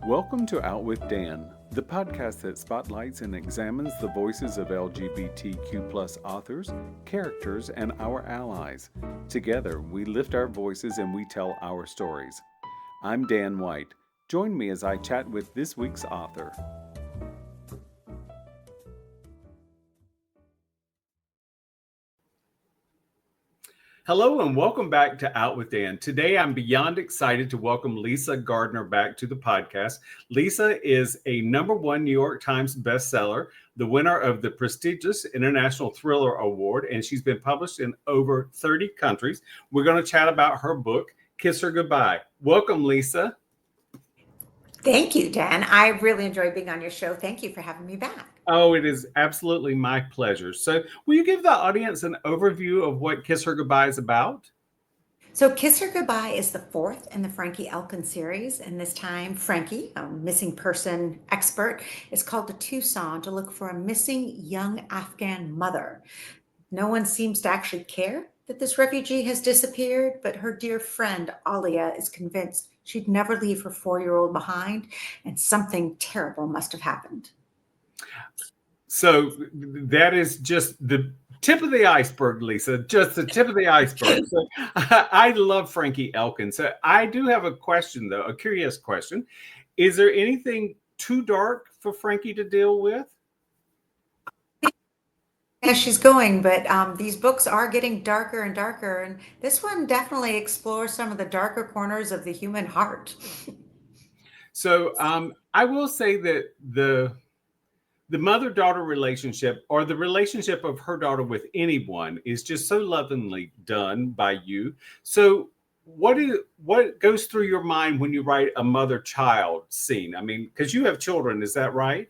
Welcome to Out with Dan, the podcast that spotlights and examines the voices of LGBTQ+ authors, characters, and our allies. Together, we lift our voices and we tell our stories. I'm Dan White. Join me as I chat with this week's author. Hello and welcome back to Out with Dan. Today, I'm beyond excited to welcome Lisa Gardner back to the podcast. Lisa is a #1 New York Times bestseller, the winner of the prestigious International Thriller Award, and she's been published in over 30 countries. We're going to chat about her book, Kiss Her Goodbye. Welcome, Lisa. Thank you, Dan. I really enjoy being on your show. Thank you for having me back. Oh, it is absolutely my pleasure. So will you give the audience an overview of what Kiss Her Goodbye is about? So Kiss Her Goodbye is the fourth in the Frankie Elkin series. And this time, Frankie, a missing person expert, is called to Tucson to look for a missing young Afghan mother. No one seems to actually care that this refugee has disappeared, but her dear friend, Alia, is convinced she'd never leave her 4-year-old behind, and something terrible must have happened. So that is just the tip of the iceberg, Lisa, just the tip of the iceberg. So, I love Frankie Elkin. So I do have a question, though, a curious question. Is there anything too dark for Frankie to deal with? Yeah, she's going, but these books are getting darker and darker. And this one definitely explores some of the darker corners of the human heart. So I will say that the mother-daughter relationship, or the relationship of her daughter with anyone, is just so lovingly done by you. So what goes through your mind when you write a mother-child scene? I mean, because you have children, is that right?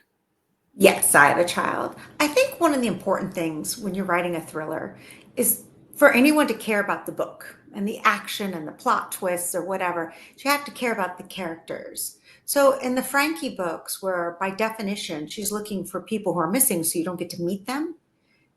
Yes, I have a child. I think one of the important things when you're writing a thriller is for anyone to care about the book and the action and the plot twists or whatever. You have to care about the characters. So in the Frankie books, where by definition she's looking for people who are missing so you don't get to meet them,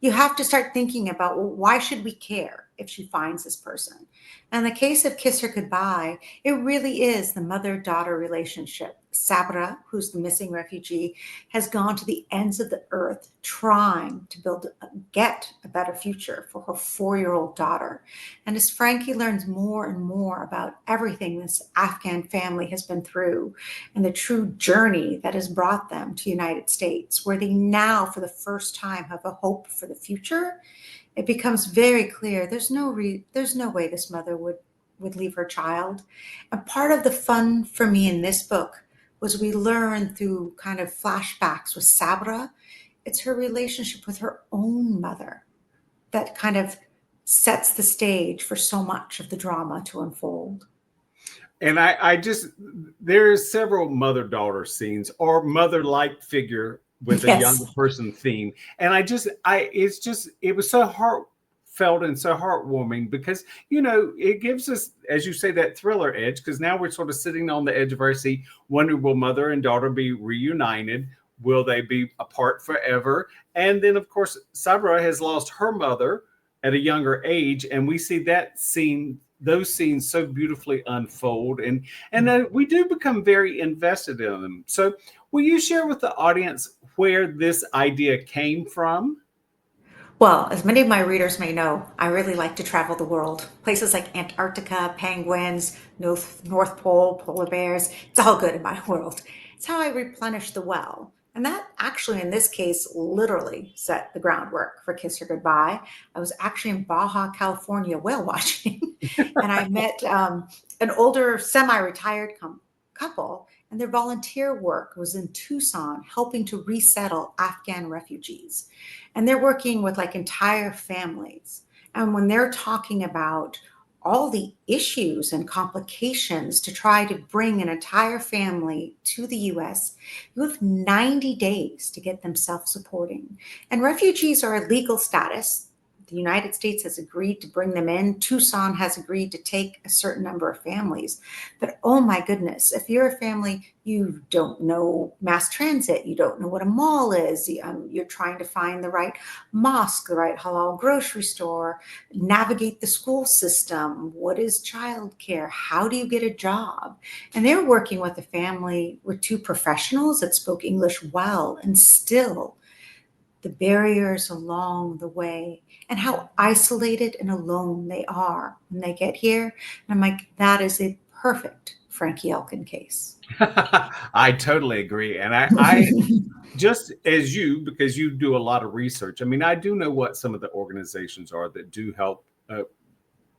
you have to start thinking about, well, why should we care if she finds this person? And in the case of Kiss Her Goodbye, it really is the mother-daughter relationship. Sabra, who's the missing refugee, has gone to the ends of the earth trying to get a better future for her 4-year-old daughter. And as Frankie learns more and more about everything this Afghan family has been through and the true journey that has brought them to the United States, where they now, for the first time, have a hope for the future, it becomes very clear there's no way this mother would leave her child. And part of the fun for me in this book was we learn through kind of flashbacks with Sabra, it's her relationship with her own mother that kind of sets the stage for so much of the drama to unfold. And there's several mother-daughter scenes or mother-like figure with a younger person theme. And it was so heartfelt and so heartwarming because, it gives us, as you say, that thriller edge, because now we're sort of sitting on the edge of our seat, wondering, will mother and daughter be reunited? Will they be apart forever? And then, of course, Sabra has lost her mother at a younger age, and we see those scenes so beautifully unfold, and we do become very invested in them. So will you share with the audience where this idea came from? Well, as many of my readers may know, I really like to travel the world. Places like Antarctica, penguins, North Pole, polar bears. It's all good in my world. It's how I replenish the well. And that actually, in this case, literally set the groundwork for Kiss Her Goodbye. I was actually in Baja, California, whale watching, and I met an older semi-retired couple, and their volunteer work was in Tucson, helping to resettle Afghan refugees. And they're working with entire families. And when they're talking about all the issues and complications to try to bring an entire family to the US, you have 90 days to get them self-supporting. And refugees are a legal status. The United States has agreed to bring them in. Tucson has agreed to take a certain number of families. But oh my goodness, if you're a family, you don't know mass transit, you don't know what a mall is, you're trying to find the right mosque, the right halal grocery store, navigate the school system. What is childcare? How do you get a job? And they're working with a family with two professionals that spoke English well, and still the barriers along the way and how isolated and alone they are when they get here. And I'm like, that is a perfect Frankie Elkin case. I totally agree. And I just as you, because you do a lot of research, I mean, I do know what some of the organizations are that do help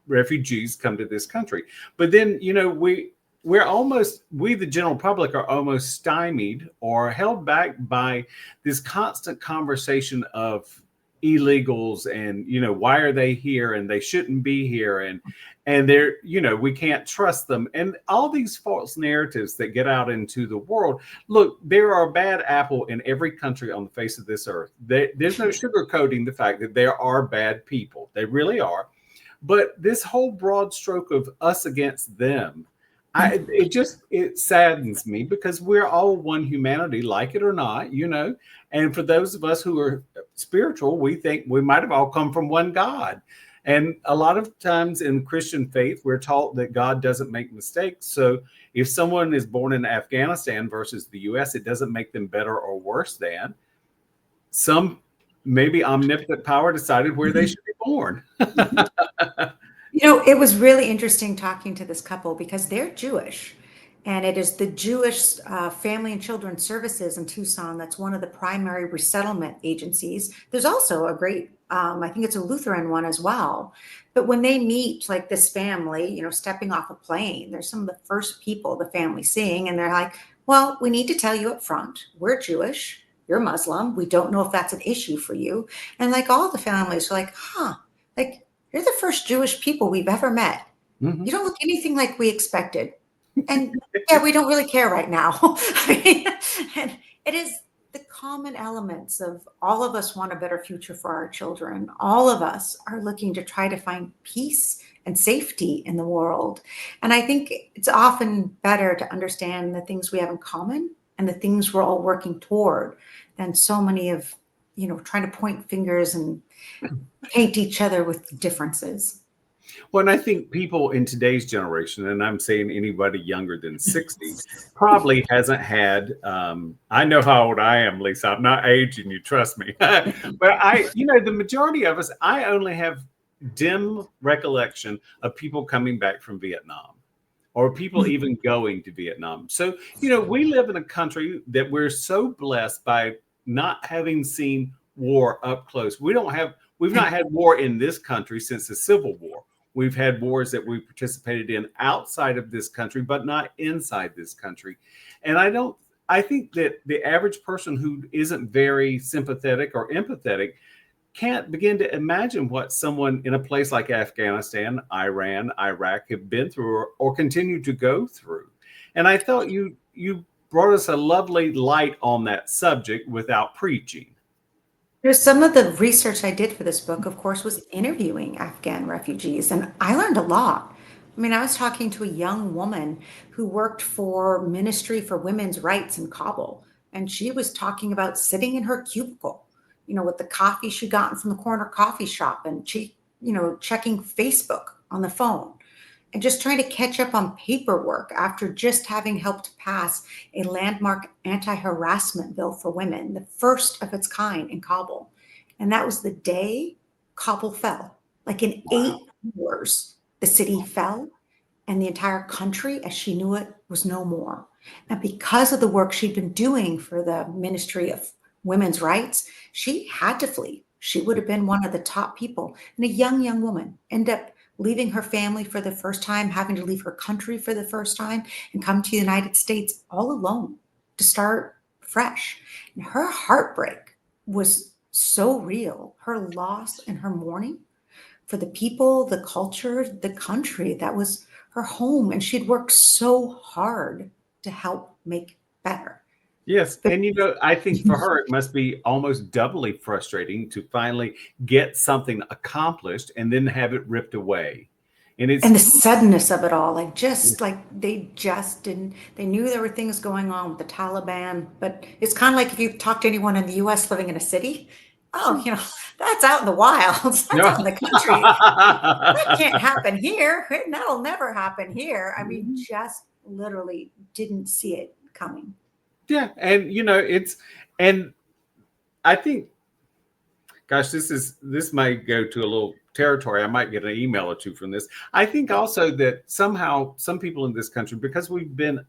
refugees come to this country. But then, we the general public are almost stymied or held back by this constant conversation of illegals and, why are they here and they shouldn't be here, and they're, we can't trust them, and all these false narratives that get out into the world. Look, there are bad apple in every country on the face of this earth. There's no sugarcoating the fact that there are bad people. They really are. But this whole broad stroke of us against them, it saddens me, because we're all one humanity, like it or not, and for those of us who are spiritual, we think we might have all come from one God. And a lot of times in Christian faith, we're taught that God doesn't make mistakes. So if someone is born in Afghanistan versus the US, it doesn't make them better or worse than. Some maybe omnipotent power decided where they should be born. It was really interesting talking to this couple because they're Jewish, and it is the Jewish Family and Children's Services in Tucson that's one of the primary resettlement agencies. There's also a great, I think it's a Lutheran one as well. But when they meet like this family, stepping off a plane, they're some of the first people the family's seeing, and they're like, well, we need to tell you up front, we're Jewish, you're Muslim, we don't know if that's an issue for you. And like all the families are like, like, you're the first Jewish people we've ever met. Mm-hmm. You don't look anything like we expected. And yeah, we don't really care right now. And it is the common elements of all of us want a better future for our children. All of us are looking to try to find peace and safety in the world. And I think it's often better to understand the things we have in common and the things we're all working toward than so many of, trying to point fingers and paint each other with differences. Well, and I think people in today's generation, and I'm saying anybody younger than 60, probably hasn't had, I know how old I am, Lisa. I'm not aging you, trust me. But the majority of us, I only have dim recollection of people coming back from Vietnam or people even going to Vietnam. So, we live in a country that we're so blessed by not having seen war up close. We've not had war in this country since the Civil War. We've had wars that we participated in outside of this country, but not inside this country. And I think that the average person who isn't very sympathetic or empathetic can't begin to imagine what someone in a place like Afghanistan, Iran, Iraq have been through or continue to go through. And I thought you brought us a lovely light on that subject without preaching. Some of the research I did for this book, of course, was interviewing Afghan refugees, and I learned a lot. I mean, I was talking to a young woman who worked for Ministry for Women's Rights in Kabul, and she was talking about sitting in her cubicle, with the coffee she gotten from the corner coffee shop, and she, checking Facebook on the phone and just trying to catch up on paperwork after just having helped pass a landmark anti-harassment bill for women, the first of its kind in Kabul. And that was the day Kabul fell. Like in 8 hours, the city fell and the entire country as she knew it was no more. And because of the work she'd been doing for the Ministry of Women's Rights, she had to flee. She would have been one of the top people. And a young woman ended up leaving her family for the first time, having to leave her country for the first time, and come to the United States all alone to start fresh. And her heartbreak was so real. Her loss and her mourning for the people, the culture, the country that was her home. And she'd worked so hard to help make better. Yes. And, I think for her, it must be almost doubly frustrating to finally get something accomplished and then have it ripped away. And it's, And the suddenness of it all, like just like they just didn't, they knew there were things going on with the Taliban, but it's kind of like if you talk to anyone in the US living in a city, oh, that's out in the wilds, that's out no. in the country. That can't happen here. That'll never happen here. I mean, just literally didn't see it coming. Yeah. And, and I think, gosh, this might go to a little territory. I might get an email or two from this. I think also that somehow some people in this country, because we've been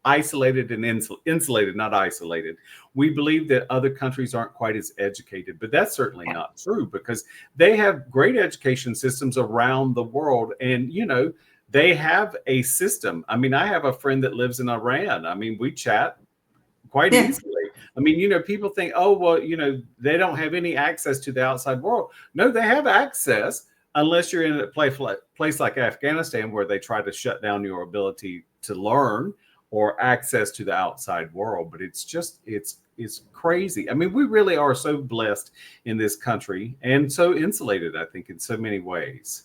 isolated and insulated, not isolated, we believe that other countries aren't quite as educated, but that's certainly not true, because they have great education systems around the world. And, they have a system. I mean, I have a friend that lives in Iran. I mean, we chat quite easily. I mean, people think, oh, well, they don't have any access to the outside world. No, they have access, unless you're in a place like Afghanistan, where they try to shut down your ability to learn or access to the outside world. But it's crazy. I mean, we really are so blessed in this country and so insulated, I think, in so many ways.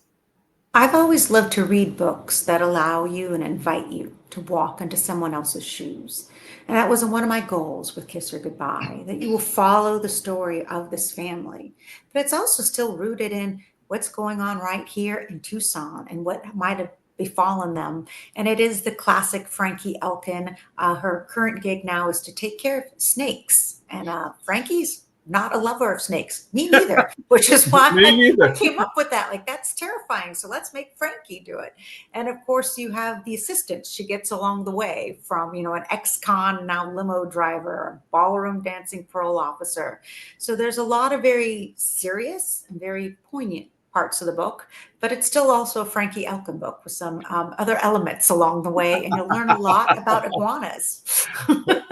I've always loved to read books that allow you and invite you to walk into someone else's shoes. And that was one of my goals with Kiss Her Goodbye, that you will follow the story of this family. But it's also still rooted in what's going on right here in Tucson and what might have befallen them. And it is the classic Frankie Elkin. Her current gig now is to take care of snakes. And Frankie's not a lover of snakes. Me neither, which is why I came up with that. Like, that's terrifying. So let's make Frankie do it. And of course, you have the assistants she gets along the way, from, an ex-con, now limo driver, a ballroom dancing parole officer. So there's a lot of very serious and very poignant parts of the book, but it's still also a Frankie Elkin book with some other elements along the way, and you'll learn a lot about iguanas.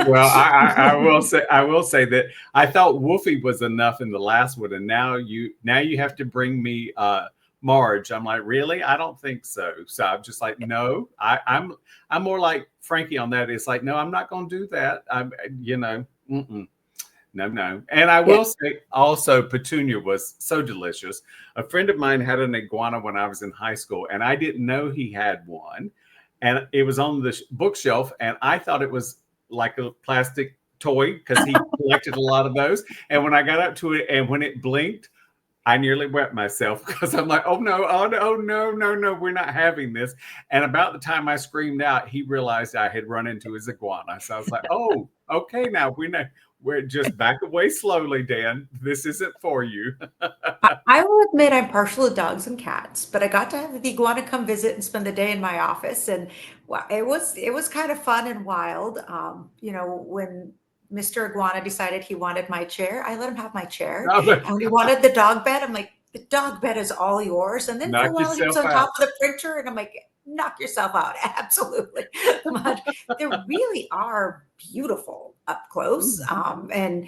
Well, I will say that I thought Wolfie was enough in the last one, and now you have to bring me Marge. I'm like, really? I don't think so. So I'm just like, no, I'm more like Frankie on that. It's like, no, I'm not going to do that. No. And I will say also, Petunia was so delicious. A friend of mine had an iguana when I was in high school, and I didn't know he had one. And it was on the bookshelf, and I thought it was like a plastic toy, because he collected a lot of those. And when I got up to it, and when it blinked, I nearly wet myself, because I'm like, oh no, no, we're not having this. And about the time I screamed out, he realized I had run into his iguana. So I was like, oh, okay, now we're just back away slowly, Dan. This isn't for you. I will admit I'm partial to dogs and cats, but I got to have the iguana come visit and spend the day in my office, and it was kind of fun and wild. When Mr. Iguana decided he wanted my chair, I let him have my chair, and he wanted the dog bed. I'm like, the dog bed is all yours. And then for a while he was on top of the printer, and I'm like, knock yourself out. Absolutely. But they really are beautiful up close. And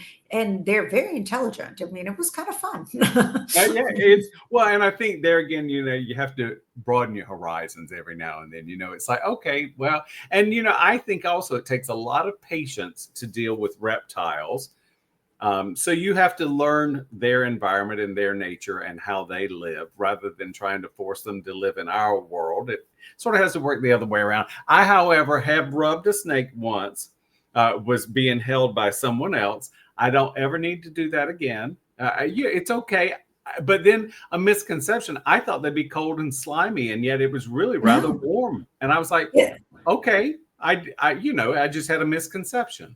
they're very intelligent. I mean, it was kind of fun. And I think there again, you have to broaden your horizons every now and then. It's like, okay, well, and I think also it takes a lot of patience to deal with reptiles. So you have to learn their environment and their nature and how they live, rather than trying to force them to live in our world. It sort of has to work the other way around. I, however, have rubbed a snake once, was being held by someone else. I don't ever need to do that again. It's okay. But then a misconception, I thought they'd be cold and slimy, and yet it was really rather warm. And I was like, okay, I just had a misconception.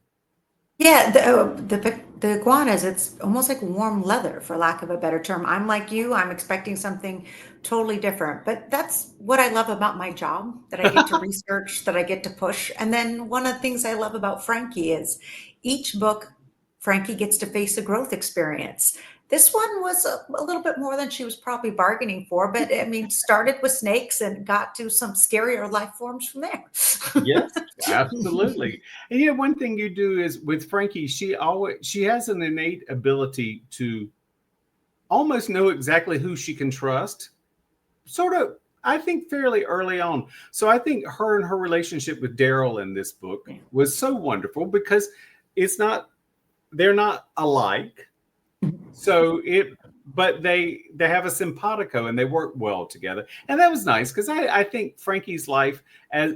Yeah, the iguanas, it's almost like warm leather, for lack of a better term. I'm like you, I'm expecting something totally different. But that's what I love about my job, that I get to research, that I get to push. And then one of the things I love about Frankie is each book, Frankie gets to face a growth experience. This one was a little bit more than she was probably bargaining for, but I mean, started with snakes and got to some scarier life forms from there. Yes, absolutely. And one thing you do is with Frankie, she has an innate ability to almost know exactly who she can trust, sort of, I think, fairly early on. So I think her and her relationship with Daryl in this book was so wonderful, because it's not, they're not alike. So but they have a simpatico and they work well together. And that was nice because I think Frankie's life,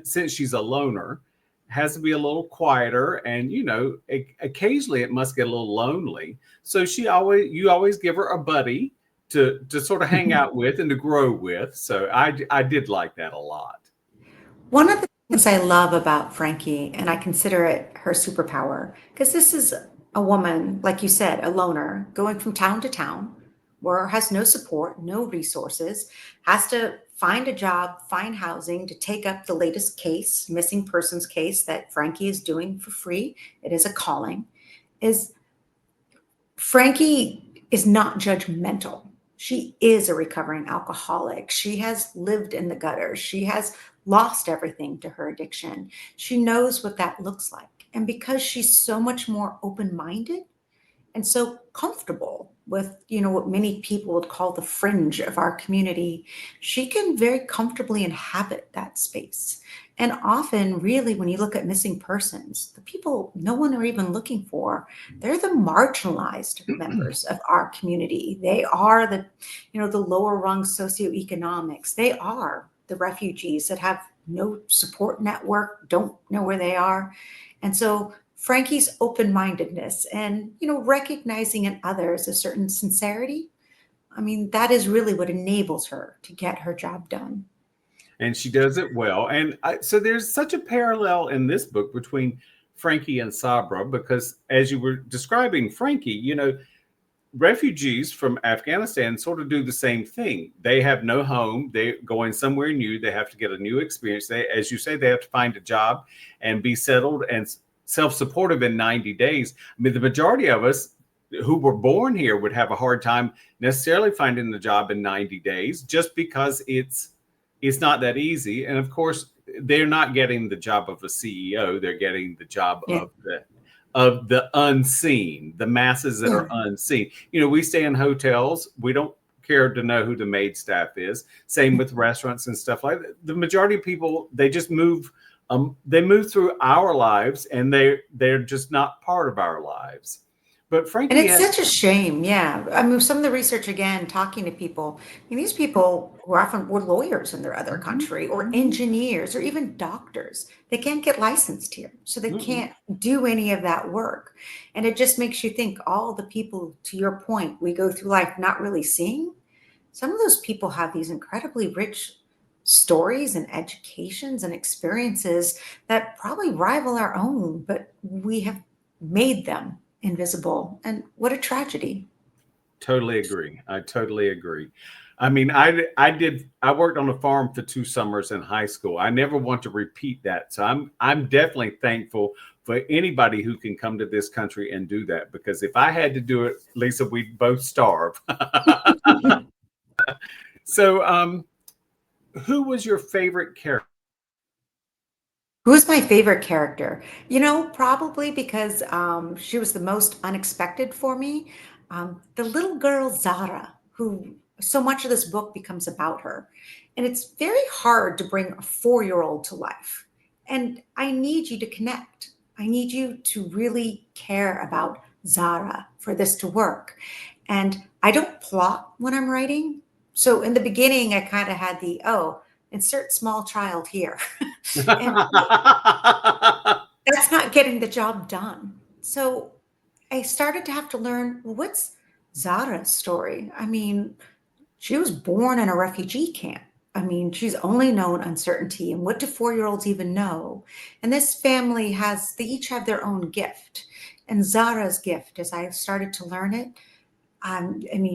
since she's a loner, has to be a little quieter, and occasionally it must get a little lonely. So you always give her a buddy to sort of hang out with and to grow with. So I did like that a lot. One of the things I love about Frankie, and I consider it her superpower, because this is a woman, like you said, a loner, going from town to town, where has no support, no resources, has to find a job, find housing to take up the latest case, missing persons case that Frankie is doing for free. It is a calling. Is Frankie is not judgmental. She is a recovering alcoholic. She has lived in the gutters. She has lost everything to her addiction. She knows what that looks like. And because she's so much more open-minded and so comfortable with, what many people would call the fringe of our community, she can very comfortably inhabit that space. And often, really, when you look at missing persons, the people no one are even looking for, they're the marginalized members of our community. They are the lower rung socioeconomics. They are the refugees that have no support network, don't know where they are. And so Frankie's open-mindedness and, recognizing in others a certain sincerity, that is really what enables her to get her job done. And she does it well. And so there's such a parallel in this book between Frankie and Sabra, because as you were describing Frankie, refugees from Afghanistan sort of do the same thing. They have no home. They're going somewhere new. They have to get a new experience. As you say, they have to find a job and be settled and self-supportive in 90 days. The majority of us who were born here would have a hard time necessarily finding the job in 90 days just because it's not that easy. And of course, they're not getting the job of a CEO. They're getting the job of the unseen, the masses that are unseen. We stay in hotels. We don't care to know who the maid staff is. Same with restaurants and stuff like that. The majority of people, they just move. They move through our lives, and they're just not part of our lives. But Frankie, and it's such a shame. Yeah, some of the research, again, talking to people. These people who often were lawyers in their other country, or engineers, or even doctors. They can't get licensed here, so they can't do any of that work. And it just makes you think, all the people, to your point, we go through life not really seeing. Some of those people have these incredibly rich stories and educations and experiences that probably rival our own, but we have made them invisible. And what a tragedy. Totally agree. I totally agree. I worked on a farm for 2 summers in high school. I never want to repeat that. So I'm definitely thankful for anybody who can come to this country and do that, because if I had to do it, Lisa, we'd both starve. So who was your favorite character? Who's my favorite character? Probably because she was the most unexpected for me. The little girl, Zara, who so much of this book becomes about her. And it's very hard to bring a 4-year-old to life. And I need you to connect. I need you to really care about Zara for this to work. And I don't plot when I'm writing. So in the beginning, I kind of had insert small child here. And that's not getting the job done. So I started to have to learn, what's Zara's story? She was born in a refugee camp. She's only known uncertainty. And what do 4-year-olds even know? And this family they each have their own gift. And Zara's gift, as I started to learn it,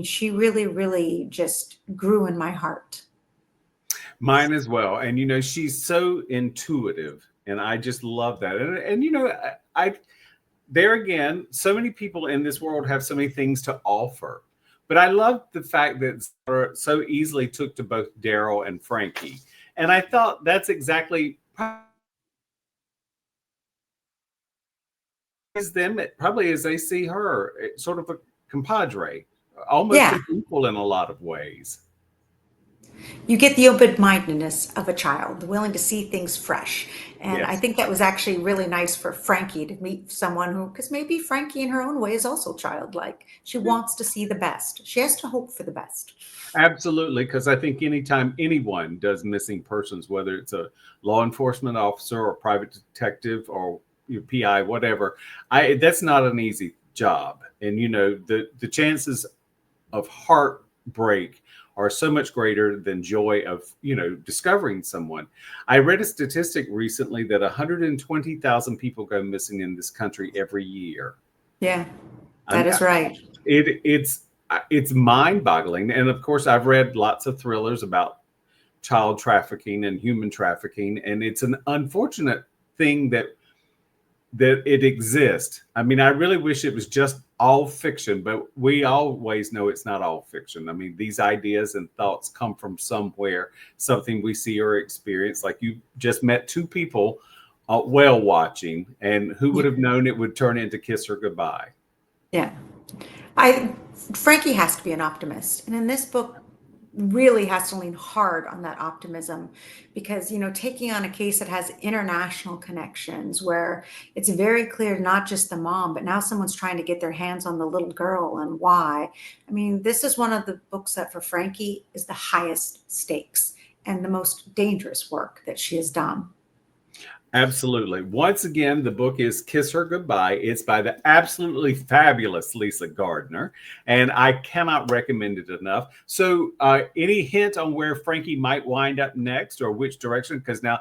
she really, really just grew in my heart. Mine as well. And, she's so intuitive, and I just love that. And I there again, so many people in this world have so many things to offer. But I love the fact that Zara so easily took to both Daryl and Frankie. And I thought that's exactly them, probably as they see her, sort of a compadre, almost an equal in a lot of ways. You get the open-mindedness of a child, willing to see things fresh. And I Yes. think that was actually really nice for Frankie to meet someone who, because maybe Frankie in her own way is also childlike. She wants to see the best. She has to hope for the best. Absolutely, because I think anytime anyone does missing persons, whether it's a law enforcement officer or private detective or your PI, whatever, I that's not an easy job. And the chances of heartbreak are so much greater than joy of discovering someone. I read a statistic recently that 120,000 people go missing in this country every year. Yeah, I that mean, is right. it's mind-boggling. And of course, I've read lots of thrillers about child trafficking and human trafficking, and it's an unfortunate thing that it exists. I mean, I really wish it was just all fiction, but we always know it's not all fiction. I mean, these ideas and thoughts come from somewhere, something we see or experience. Like you just met two people whale watching, and who would have known it would turn into Kiss Her Goodbye? Yeah. I Frankie has to be an optimist. And in this book really has to lean hard on that optimism because, taking on a case that has international connections where it's very clear not just the mom, but now someone's trying to get their hands on the little girl and why. I mean, this is one of the books that for Frankie is the highest stakes and the most dangerous work that she has done. Absolutely. Once again, the book is Kiss Her Goodbye. It's by the absolutely fabulous Lisa Gardner, and I cannot recommend it enough. So, any hint on where Frankie might wind up next or which direction? Because now,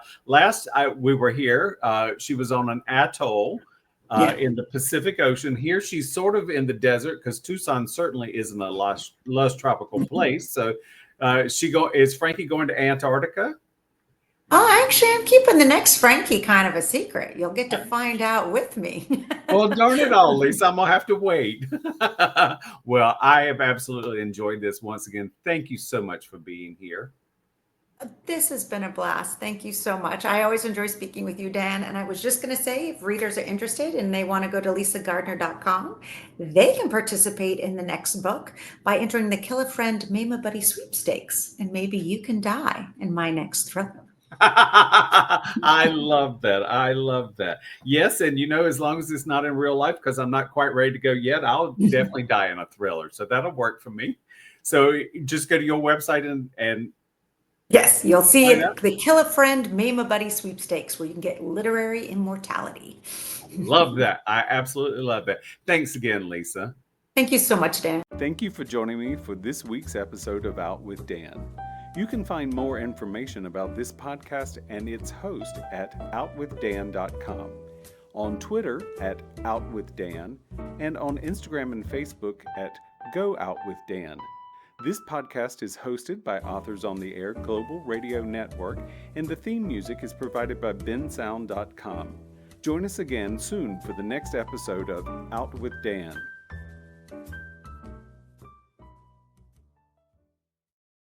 we were here, she was on an atoll Yeah. in the Pacific Ocean. Here, she's sort of in the desert because Tucson certainly isn't a lush tropical place. So, is Frankie going to Antarctica? Oh, actually, I'm keeping the next Frankie kind of a secret. You'll get to find out with me. Well, darn it all, Lisa. I'm going to have to wait. Well, I have absolutely enjoyed this once again. Thank you so much for being here. This has been a blast. Thank you so much. I always enjoy speaking with you, Dan. And I was just going to say, if readers are interested and they want to go to lisagardner.com, they can participate in the next book by entering the Kill a Friend, Maim a Buddy sweepstakes. And maybe you can die in my next thriller. I love that. I love that. Yes, and as long as it's not in real life, because I'm not quite ready to go yet, I'll definitely die in a thriller. So that'll work for me. So just go to your website and Yes, you'll see find it, out. the Kill a Friend, Maim a Buddy sweepstakes, where you can get literary immortality. Love that. I absolutely love that. Thanks again, Lisa. Thank you so much, Dan. Thank you for joining me for this week's episode of Out with Dan. You can find more information about this podcast and its host at OutWithDan.com, on Twitter at OutWithDan, and on Instagram and Facebook at GoOutWithDan. This podcast is hosted by Authors on the Air Global Radio Network, and the theme music is provided by bensound.com. Join us again soon for the next episode of Out with Dan.